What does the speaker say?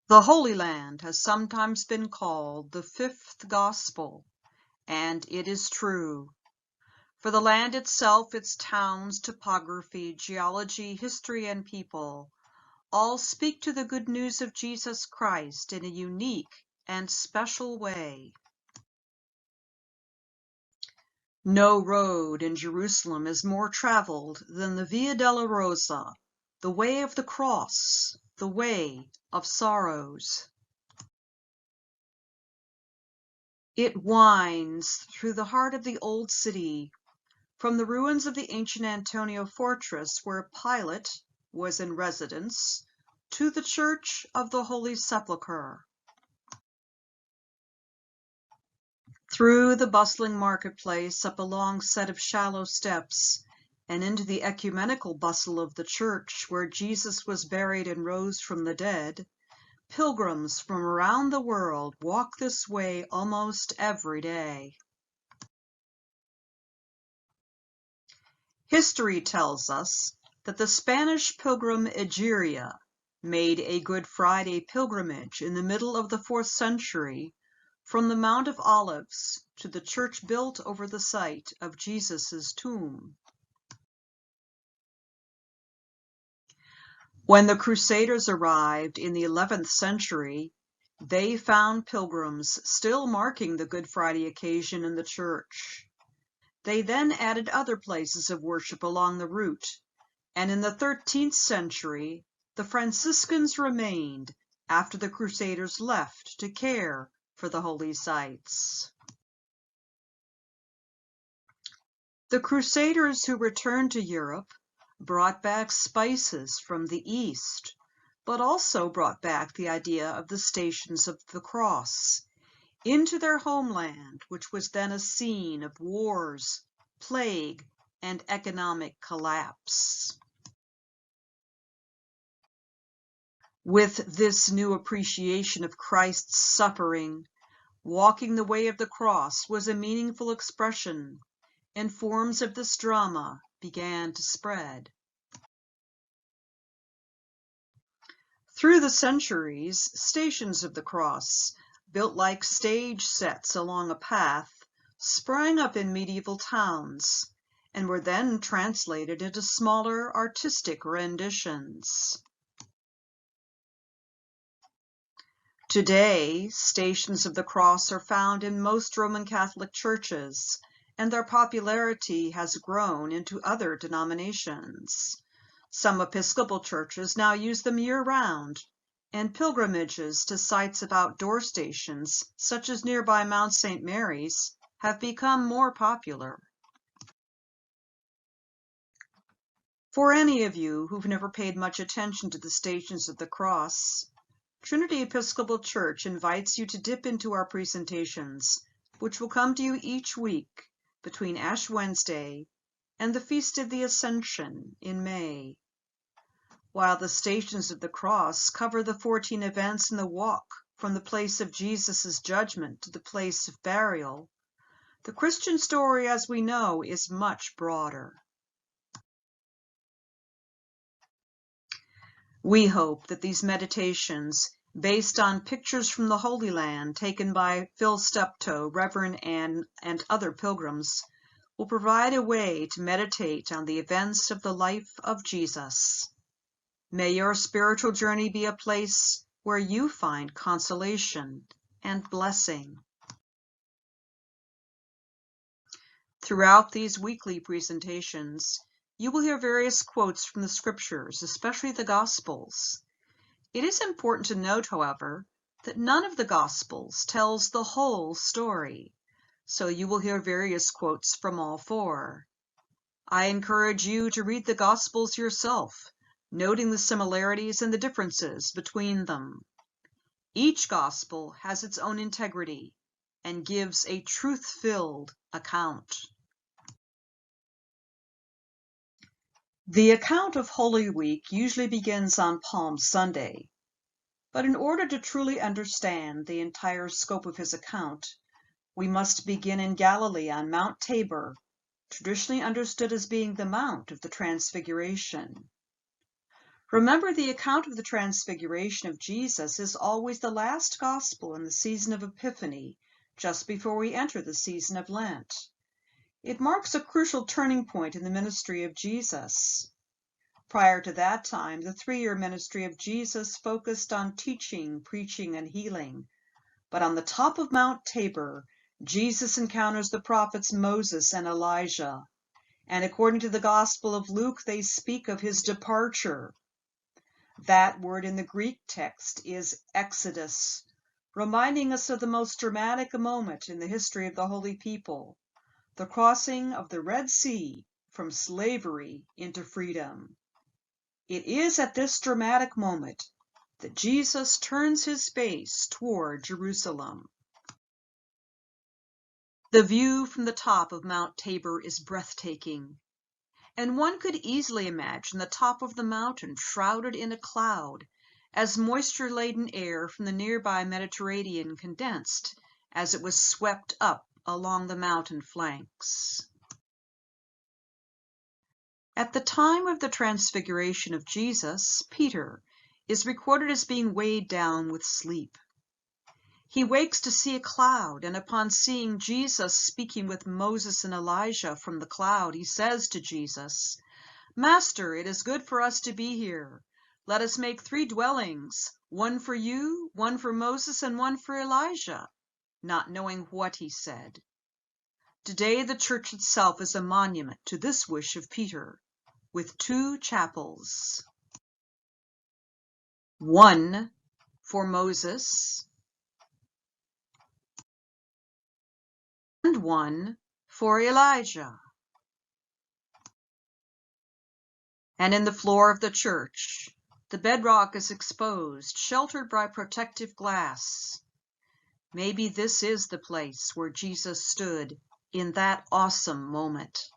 The Holy Land has sometimes been called the fifth gospel, and it is true. For the land itself, its towns, topography, geology, history, and people all speak to the good news of Jesus Christ in a unique and special way. No road in Jerusalem is more traveled than the Via Dolorosa, the way of the cross, the way of sorrows. It winds through the heart of the old city, from the ruins of the ancient Antonia fortress where Pilate was in residence, to the Church of the Holy Sepulchre. Through the bustling marketplace, up a long set of shallow steps, and into the ecumenical bustle of the church where Jesus was buried and rose from the dead, pilgrims from around the world walk this way almost every day. History tells us that the Spanish pilgrim Egeria made a Good Friday pilgrimage in the middle of the 4th century from the Mount of Olives to the church built over the site of Jesus' tomb. When the Crusaders arrived in the 11th century, they found pilgrims still marking the Good Friday occasion in the church. They then added other places of worship along the route, and in the 13th century, the Franciscans remained after the Crusaders left to care for the holy sites. The Crusaders who returned to Europe brought back spices from the East, but also brought back the idea of the Stations of the Cross into their homeland, which was then a scene of wars, plague, and economic collapse. With this new appreciation of Christ's suffering, walking the way of the cross was a meaningful expression, and forms of this drama began to spread. Through the centuries, Stations of the Cross, built like stage sets along a path, sprang up in medieval towns, and were then translated into smaller artistic renditions. Today, Stations of the Cross are found in most Roman Catholic churches, and their popularity has grown into other denominations. Some Episcopal churches now use them year-round, and pilgrimages to sites of outdoor stations, such as nearby Mount St. Mary's, have become more popular. For any of you who've never paid much attention to the Stations of the Cross, Trinity Episcopal Church invites you to dip into our presentations, which will come to you each week between Ash Wednesday and the Feast of the Ascension in May. While the Stations of the Cross cover the 14 events in the walk from the place of Jesus' judgment to the place of burial, the Christian story, as we know, is much broader. We hope that these meditations, based on pictures from the Holy Land taken by Phil Steptoe, Reverend Anne, and other pilgrims, will provide a way to meditate on the events of the life of Jesus. May your spiritual journey be a place where you find consolation and blessing. Throughout these weekly presentations, you will hear various quotes from the scriptures, especially the Gospels. It is important to note, however, that none of the Gospels tells the whole story, so you will hear various quotes from all 4. I encourage you to read the Gospels yourself, noting the similarities and the differences between them. Each Gospel has its own integrity and gives a truth-filled account. The account of Holy Week usually begins on Palm Sunday, but in order to truly understand the entire scope of his account, we must begin in Galilee on Mount Tabor, traditionally understood as being the Mount of the Transfiguration. Remember, the account of the Transfiguration of Jesus is always the last gospel in the season of Epiphany, just before we enter the season of Lent. It marks a crucial turning point in the ministry of Jesus. Prior to that time, the 3-year ministry of Jesus focused on teaching, preaching, and healing. But on the top of Mount Tabor, Jesus encounters the prophets Moses and Elijah. And according to the Gospel of Luke, they speak of his departure. That word in the Greek text is Exodus, reminding us of the most dramatic moment in the history of the Holy People, the crossing of the Red Sea from slavery into freedom. It is at this dramatic moment that Jesus turns his face toward Jerusalem. The view from the top of Mount Tabor is breathtaking, and one could easily imagine the top of the mountain shrouded in a cloud, as moisture-laden air from the nearby Mediterranean condensed as it was swept up along the mountain flanks. At the time of the Transfiguration of Jesus, Peter is recorded as being weighed down with sleep. He wakes to see a cloud, and upon seeing Jesus speaking with Moses and Elijah from the cloud, he says to Jesus, "Master, it is good for us to be here. Let us make 3 dwellings, one for you, one for Moses, and one for Elijah," not knowing what he said. Today, the church itself is a monument to this wish of Peter, with 2 chapels. One for Moses and one for Elijah. And in the floor of the church, the bedrock is exposed, sheltered by protective glass. Maybe this is the place where Jesus stood in that awesome moment.